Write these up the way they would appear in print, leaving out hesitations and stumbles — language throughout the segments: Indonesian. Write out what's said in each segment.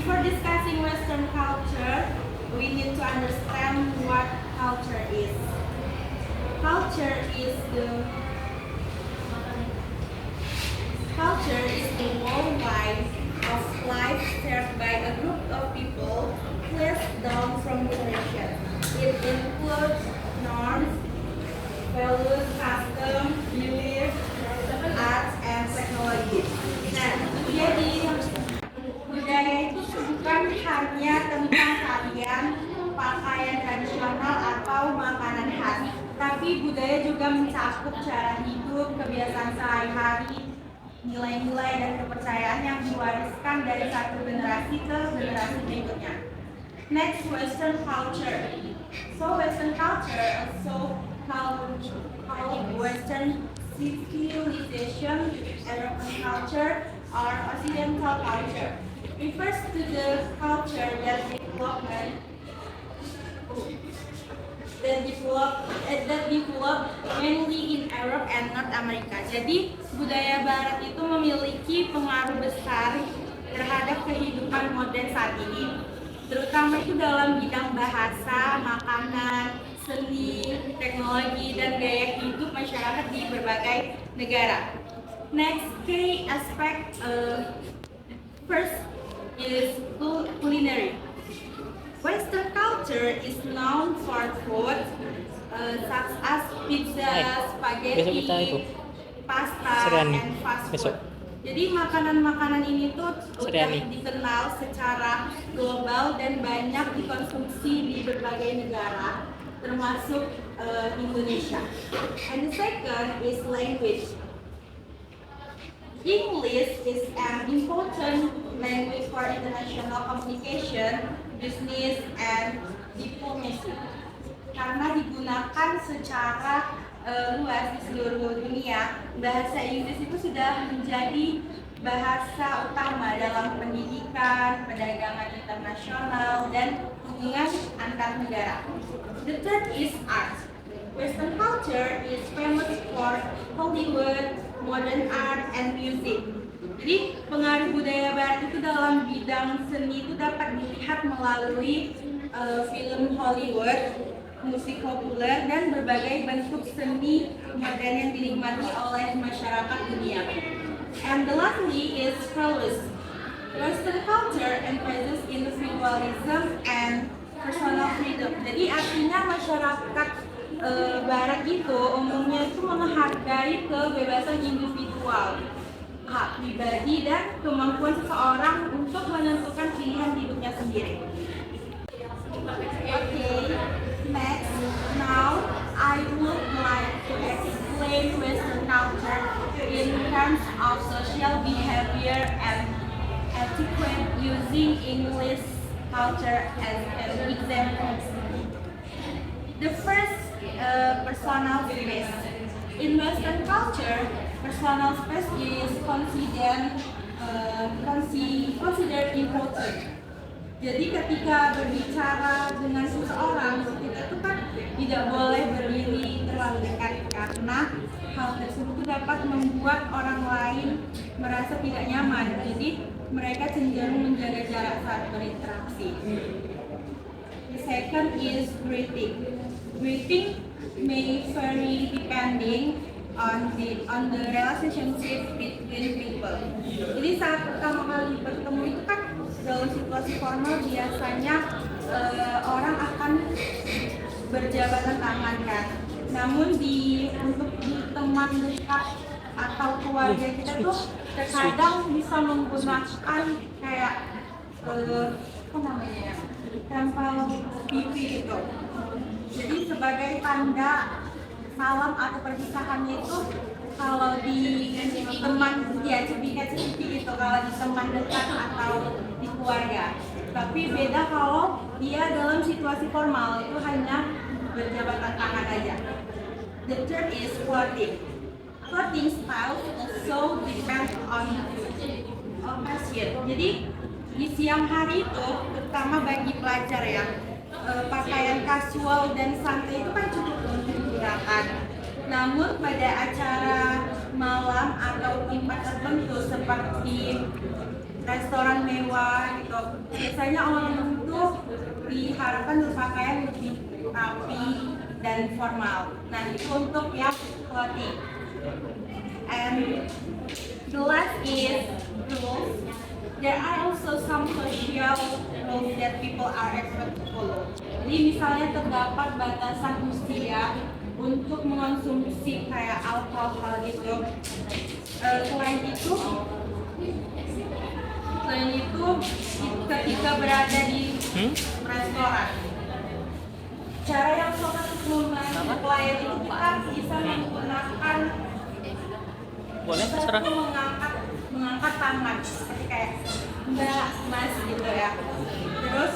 Before discussing Western culture, we need to understand what culture is. Culture is the whole line of life shared by a group of people passed down from generations. It includes norms, values, customs, beliefs, arts, and technology. Nah, jadi budaya itu bukan hanya tentang tarian, pakaian tradisional atau makanan khas, tapi budaya juga mencakup cara hidup, kebiasaan sehari-hari, nilai-nilai dan kepercayaan yang diwariskan dari satu generasi ke generasi berikutnya. Next, Western culture. So Western culture, also called Western civilization, European culture, or Occidental culture, refers to the culture that developed mainly in Europe and North America. Jadi budaya Barat itu memiliki pengaruh besar terhadap kehidupan modern saat ini, terutama itu dalam bidang bahasa, makanan, seni, teknologi, dan gaya hidup masyarakat di berbagai negara. Next key aspect, first is culinary. Western culture is known for food such as pizza, spaghetti, pasta, and fast food. Jadi makanan-makanan ini tuh sudah dikenal secara global dan banyak dikonsumsi di berbagai negara, termasuk Indonesia. And the second is language. English is an important language for international communication, business, and diplomacy. Karena digunakan secara luas di seluruh dunia, bahasa Inggris itu sudah menjadi bahasa utama dalam pendidikan, perdagangan internasional, dan hubungan antar negara. The third is art. Western culture is famous for Hollywood, modern art, and music. Jadi pengaruh budaya Barat itu dalam bidang seni itu dapat dilihat melalui film Hollywood, musik populer, dan berbagai bentuk seni modern yang dinikmati oleh masyarakat dunia. And the lastly is values. Western culture emphasizes individualism and personal freedom. Jadi artinya masyarakat Barat itu umumnya itu menghargai kebebasan individual, hak pribadi, dan kemampuan seseorang untuk menentukan pilihan hidupnya sendiri. Okay, next, now I would like to explain Western culture in terms of social behavior and etiquette using English culture as an example. The first, personal space. In Western culture, personal space is considered important. Jadi ketika berbicara dengan seseorang, kita itu kan tidak boleh berdiri terlalu dekat karena hal tersebut dapat membuat orang lain merasa tidak nyaman. Jadi mereka cenderung menjaga jarak saat berinteraksi. The second is greeting. Greeting may vary depending on the relationship between people. Jadi saat pertama kali bertemu itu kan dalam situasi formal biasanya orang akan berjabatan tangan kan. Namun untuk di teman dekat atau keluarga kita tuh terkadang bisa menggunakan kayak tempel pipi gitu. Jadi sebagai tanda salam atau perpisahannya itu kalau di teman cubit-cubit gitu kalau di teman dekat atau di keluarga. Tapi beda kalau dia dalam situasi formal itu hanya berjabatan tangan aja. The third is clothing. Clothing style also depend on occasion. Jadi di siang hari itu, terutama bagi pelajar ya, pakaian kasual dan santai itu kan cukup untuk digunakan. Namun pada acara malam atau tempat tertentu seperti restoran mewah gitu. Biasanya orang itu diharapkan berpakaian lebih rapi dan formal. Nah, itu untuk yang clothing. And the last is rules. There are also some social rules that people are expected to follow. Jadi misalnya terdapat batasan usia untuk mengonsumsi kayak alkohol gitu. Selain itu ketika berada di restoran, cara yang sopan untuk melayani klien itu kita bisa menggunakan mengangkat tangan seperti kayak Mbak, Mas gitu ya. Terus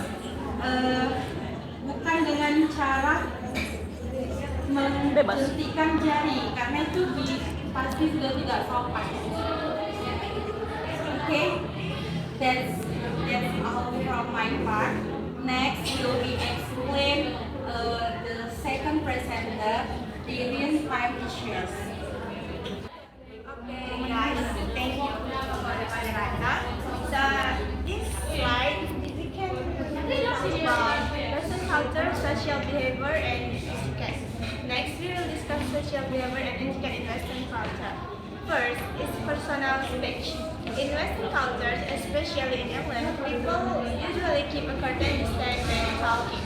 bukan dengan cara menghentikan jari karena itu pasti sudah tidak sopan. Okay, that's all from my part. Next will be explain the second presenter, Irian Time Issues. Okay, guys, thank you for the Padarata. So this slide we can talk about Western culture, social behavior, and etiquette. Next, we will discuss social behavior and etiquette in Western culture. First is personal space. In Western cultures, especially in England, people usually keep a certain distance when talking.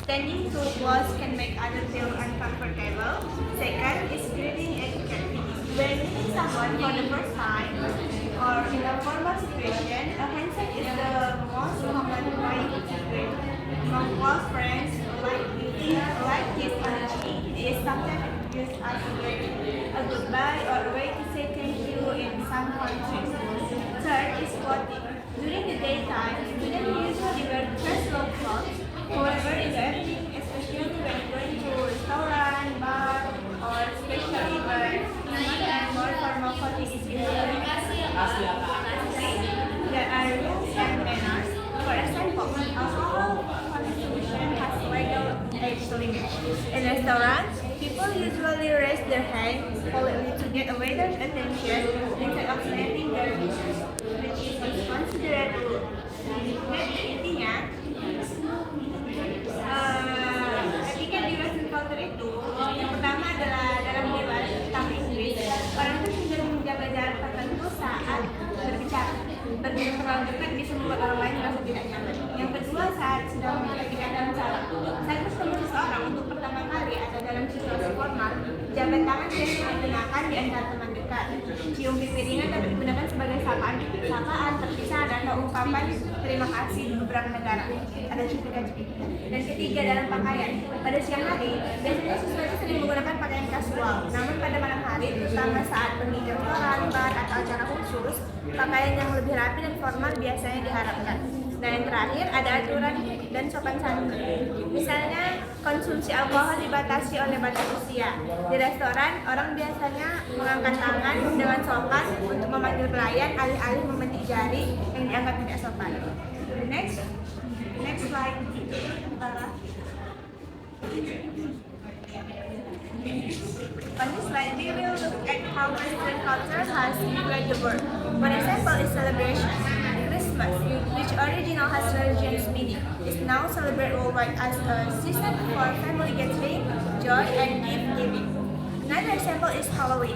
Standing too close can make others feel uncomfortable. Second is greeting etiquette. When meeting someone for the first time or in a formal situation, a handshake is the most common way to greet. Among close friends, like kiss on the cheek is sometimes used as a goodbye or a way to say thank you in some countries. Third is clothing. During the daytime, students usually wear dress-up clothes. However, in the evening, especially when going to a restaurant, bar, or special event, more formal clothing is usually there are rules and manners. For example, alcohol consumption has legal age limit. In restaurants, people usually raise their hand politely to get a waiter's attention instead of snapping their fingers, which is considered rude. Intinya, ketika di Western culture itu, yang pertama adalah dalam debat tentang Inggris, orang itu cenderung menjaga jarak tertentu saat berbicara. Berbicara terlalu dekat bisa membuat orang lain merasa tidak nyaman. Yang kedua, saat sedang memperhatikan dalam salam. Saat bertemu seseorang untuk pertama kali atau dalam situasi formal, jabat tangan biasanya digunakan di antara teman dekat. Cium pipi ringan dapat digunakan sebagai sapaan, terpisah, atau ungkapan terima kasih di beberapa negara. Ada cipika-cipika. Dan ketiga, dalam pakaian. Pada siang hari, biasanya seseorang sering menggunakan pakaian kasual. Namun pada malam hari, terutama saat pergi ke restoran, bar, atau acara khusus, pakaian yang lebih rapi dan formal biasanya diharapkan. Dan yang terakhir, ada aturan dan sopan santun. Misalnya, konsumsi alkohol dibatasi oleh batas usia. Di restoran, orang biasanya mengangkat tangan dengan sopan untuk memanggil pelayan alih-alih memetik jari yang dianggap tidak sopan. Next slide. On this slide, we will look at how Western culture has spread the world. One example is celebration. Christmas, which originally has religious meaning, is now celebrated worldwide as a season for family gathering, joy, and gift giving. Another example is Halloween.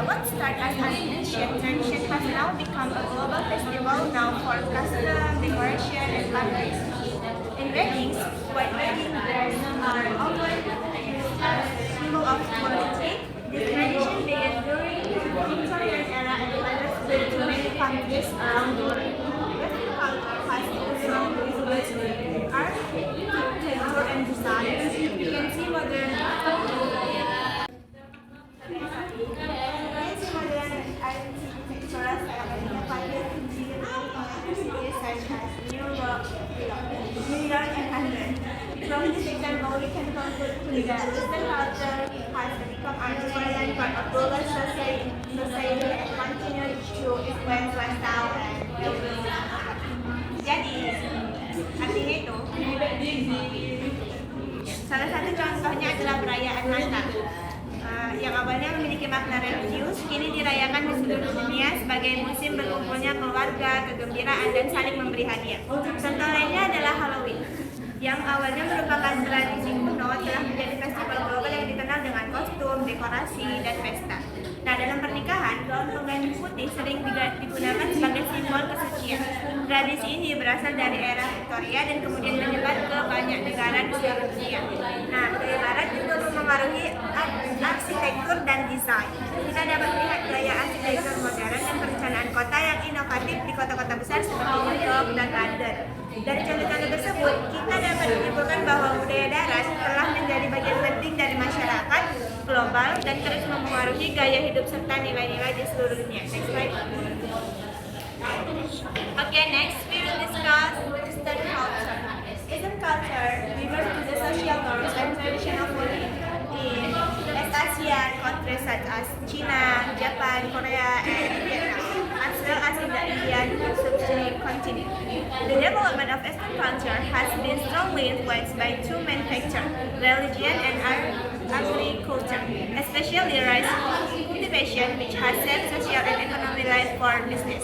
What started as an ancient tradition has now become a global festival now for custom, decoration, and parties. In weddings, white wedding dresses are often used as a symbol of royalty. This tradition began during the Victorian era and later spread to many countries around the world. Western culture has strong influence in art, culture, and design. You can see modern From this example, we can conclude that Western culture has become an important part of global society and continues to influence lifestyle and well-being. Jadi, artinya itu, salah satu contohnya adalah perayaan Natal. Yang awalnya memiliki makna religius, kini dirayakan di seluruh dunia sebagai sebagai musim berkumpulnya keluarga, kegembiraan, dan saling memberi hadiah. Contoh lainnya adalah Halloween, yang awalnya merupakan tradisi kuno telah menjadi festival global yang dikenal dengan kostum, dekorasi, dan pesta. Nah, dalam pernikahan, gaun pengganti putih sering digunakan sebagai simbol kesucian. Tradisi ini berasal dari era Victoria dan kemudian menyebar ke banyak negara di seluruh dunia. Nah, budaya Barat juga memengaruhi arsitektur dan desain. Kita dapat melihat gaya arsitektur modern dan perencanaan kota yang inovatif di kota-kota besar seperti New York dan London. Dari contoh-contoh tersebut, kita dapat menyimpulkan bahwa budaya darat telah menjadi bagian penting dari masyarakat global dan terus memengaruhi gaya hidup serta nilai-nilai di seluruh dunia. Next slide. Okay, next we will discuss Eastern culture. Eastern culture refers to the social norms and traditional beliefs in West Asian countries such as China, Japan, Korea, and Vietnam, as well as in the Indian subcontinent. The development of Eastern culture has been strongly influenced by two main factors: religion and agriculture, especially rice cultivation, which has shaped social and economic life for business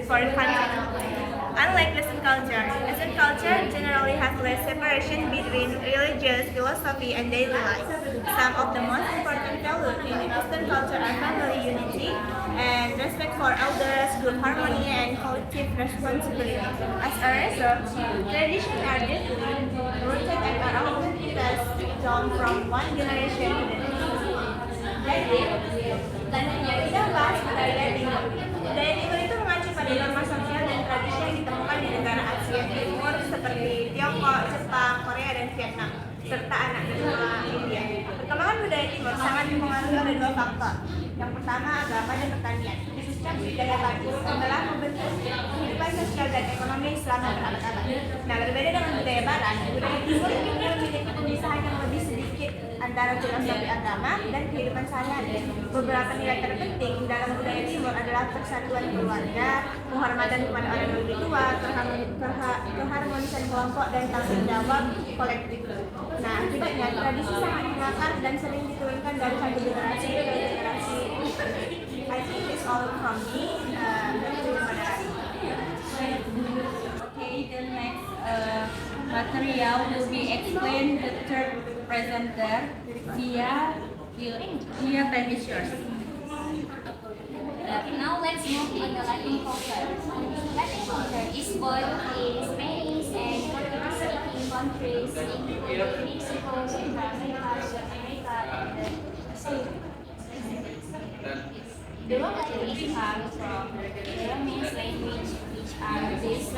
for the country. Unlike Western culture, Western culture generally has less separation between religious philosophy and daily life. Some of the most important values in Western culture are family unity and respect for elders, good harmony, and collective responsibility. As a result, traditions are deeply rooted and are often passed down from one generation to the next. Jadi, selanjutnya kita bahas budaya Timur. Budaya Timur itu mengacu pada norma sosial dan tradisi yang ditemukan di negara Asia Timur seperti Tiongkok, Jepang, Korea, dan Vietnam, serta anak benua India. Perkembangan budaya Timur sangat dipengaruhi oleh dua faktor. Yang pertama, agama dan pertanian, khususnya budaya Batu, yang telah membentuk kehidupan sosial dan ekonomi selama berabad-abad. Nah, berbeda dengan budaya Barat, budaya Timur memiliki pemisahan yang lebih sedikit antara filosofi agama dan kehidupan sehari-hari. Beberapa nilai terpenting dalam budaya Timur adalah persatuan keluarga, penghormatan kepada orang yang lebih tua, keharmonisan kelompok, dan tanggung jawab kolektif. Nah, akibatnya tradisi sangat mengakar dan sering diturunkan dari satu generasi ke generasi. I think it's all from me. Okay, the next material will be explained the third presenter, Dia baby yours. Now let's move on the Latin culture. Latin culture is born in Spanish and Portuguese-speaking countries including Mexico, Central America, South America, and the Pacific. The word Latin comes from the Romance language, which are these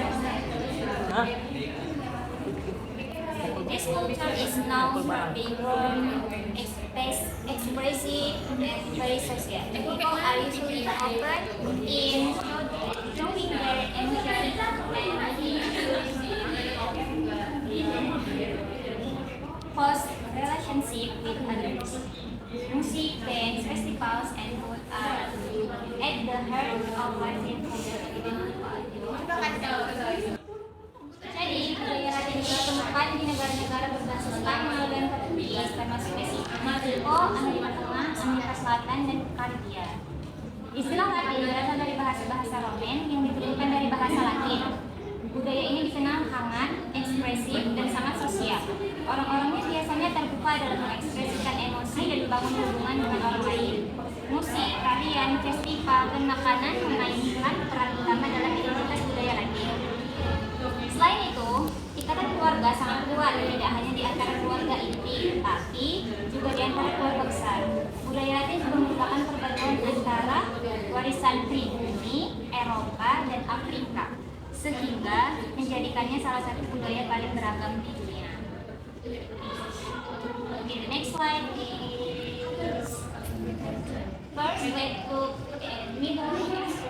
This culture is known for being warm, expressive, and very social. People are usually open in showing their emotions and post relationship with others. Music, dance, festivals, and food are at the heart of Latin culture. Jadi, budaya Latin ditemukan di negara-negara berbasis Spanyol dan Portugis, termasuk Meksiko, Amerika Tengah, Amerika Selatan, dan Karibia. Istilah Latin berasal dari bahasa-bahasa Roman yang diturunkan dari bahasa Latin. Budaya ini dikenal hangat, ekspresif, dan sangat sosial. Orang-orangnya biasanya terbuka dalam mengekspresikan emosi dan membangun hubungan dengan orang lain. Musik, tarian, festival, dan makanan memainkan peran utama dalam identitas budaya Latin. Selain itu, ikatan keluarga sangat kuat tidak hanya di antara keluarga inti, tapi juga di antara keluarga besar. Budaya Latin juga merupakan perpaduan antara warisan pribumi, Eropa, dan Afrika, sehingga menjadikannya salah satu budaya paling beragam di dunia. Okay, the next slide is first let's look at Middle East.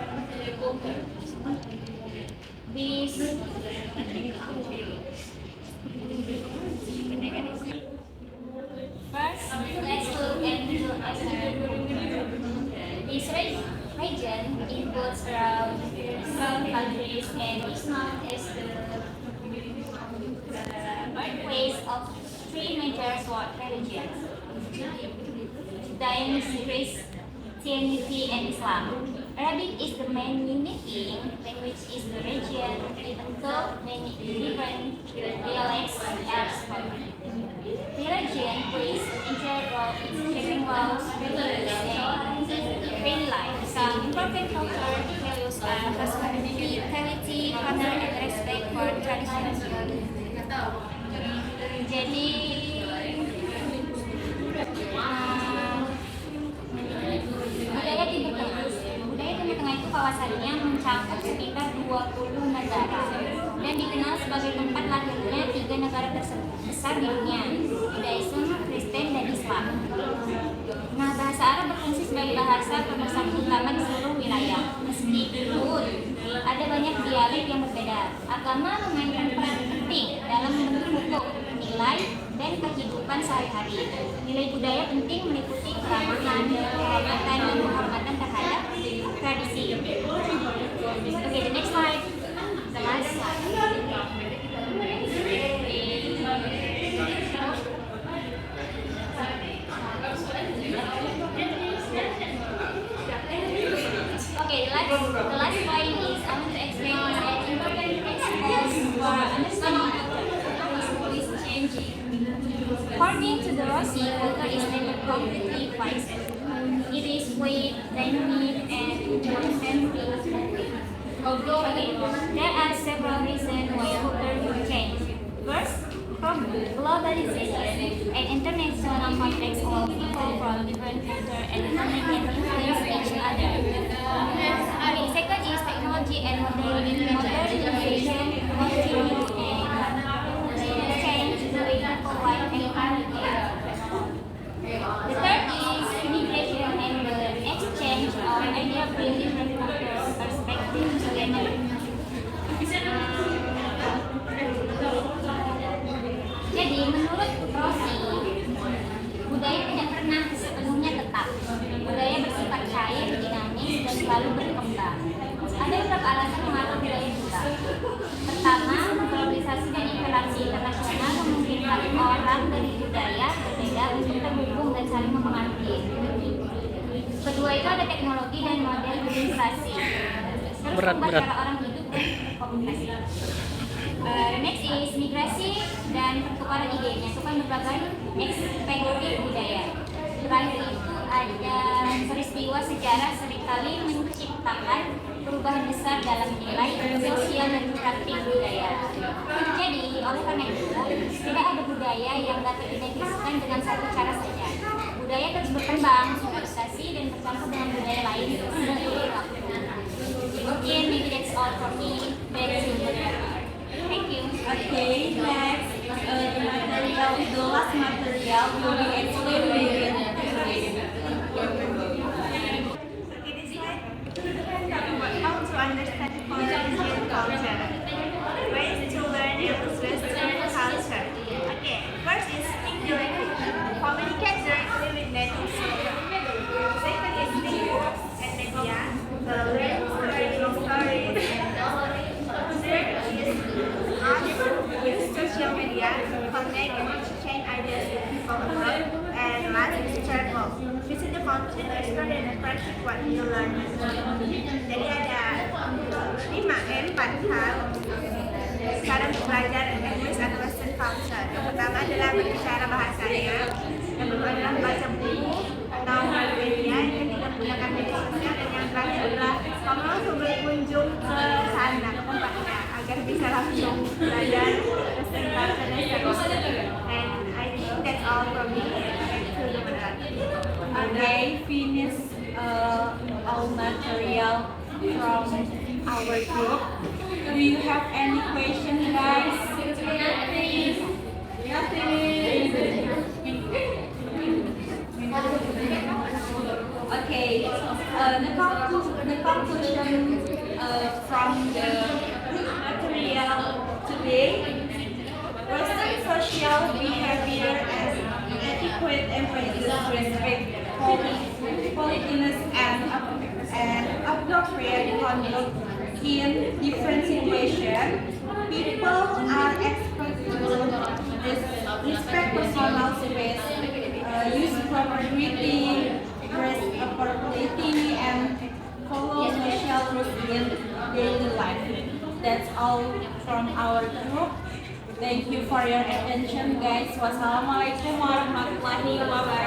This first, let's look at Middle East. This region includes around 12 countries and is known as the birthplace of three major world religions: Judaism, Christianity, and Islam. Arabic is the main uniting language is the region, even though many different dialects are spoken. The region plays integral role in shaping laws, values, and daily life. Some important cultural values are hospitality, honor, and respect for traditions. Jadi budaya Timur Tengah. Budaya Timur Tengah itu kawasannya mencakup sekitar 20 negara dan dikenal sebagai tempat lahirnya 3 negara besar di dunia, Judaisme, Kristen, dan Islam. Nah, bahasa Arab berfungsi sebagai bahasa pemersatu utama di seluruh wilayah. Meskipun ada banyak dialek yang berbeda, agama memainkan peran penting dalam membentuk hukum, nilai, dan kehidupan sehari-hari. Nilai budaya penting meliputi keramahan, kehormatan, dan penghormatan terhadap tradisi. Okay, the next slide. The last slide. Okay, the last point is I want to explain that important principles for understanding culture is changing. According to the Rossi, culture is never completely fixed. It is fluid, dynamic, and constantly moving. Okay, there are several reasons why culture will change. First, globalization and international context allow people from different cultures and economies can influence each other. Okay, second is technology and modernization continue and change the way people live and communicate. The third is immigration and the exchange of ideas bring different cultural perspectives together. Jadi menurut Rossi, budaya tidak pernah sepenuhnya tetap. Budaya bersifat cair, dinamis, dan selalu berkembang. Ada beberapa alasan mengapa budaya berubah. Pertama, globalisasi dan interaksi internasional memungkinkan orang dari budaya berbeda untuk terhubung dan saling mempengaruhi. Kedua itu ada teknologi dan modernisasi. Terus mengubah cara orang hidup dan komunikasi. Next is migrasi dan pertukaran ide, menyatukan berbagai ekspektif budaya. Terakhir itu ada peristiwa sejarah seringkali menciptakan perubahan besar dalam nilai sosial dan praktik budaya. Jadi, oleh karena itu, tidak ada budaya yang dapat didefinisikan dengan satu cara saja. Budaya terus berkembang, beradaptasi, dan bercampur dengan budaya lain seiring waktu. Mungkin maybe that's all for me. Back to you. Thank you. Okay, next, the last material will be explained within In this slide, we can talk about how to understand Polynesian culture. Ways to learn and understand culture. Okay, first is speak the language. Communicate directly with native speakers. Second is read books and media. Learn stories and third is use social media, connect and exchange ideas with people abroad, and last is travel. Visit the country to explore and practice what you learn. Jadi ada 4 hal cara belajar English atau Western culture. Yang pertama adalah berbicara bahasanya, yang kedua adalah membaca buku atau media, yang ketiga menggunakan media sosial, dan yang terakhir adalah kamu langsung berkunjung ke sana, ke tempatnya, agar bisa langsung belajar Western culture dan seterusnya. And I think that's all from me. Back to the moderator. Okay, finish all material from our group. Do you have any questions, guys? Okay, the conclusion from the material today: Western social behavior as etiquette emphasizes respect, politeness, and appropriate conduct in different situations. People are expected to respect personal space, use proper greeting, dress appropriately, and follow values in daily life. That's all from our group. Thank you for your attention, guys. Wassalamualaikum warahmatullahi wabarakatuh.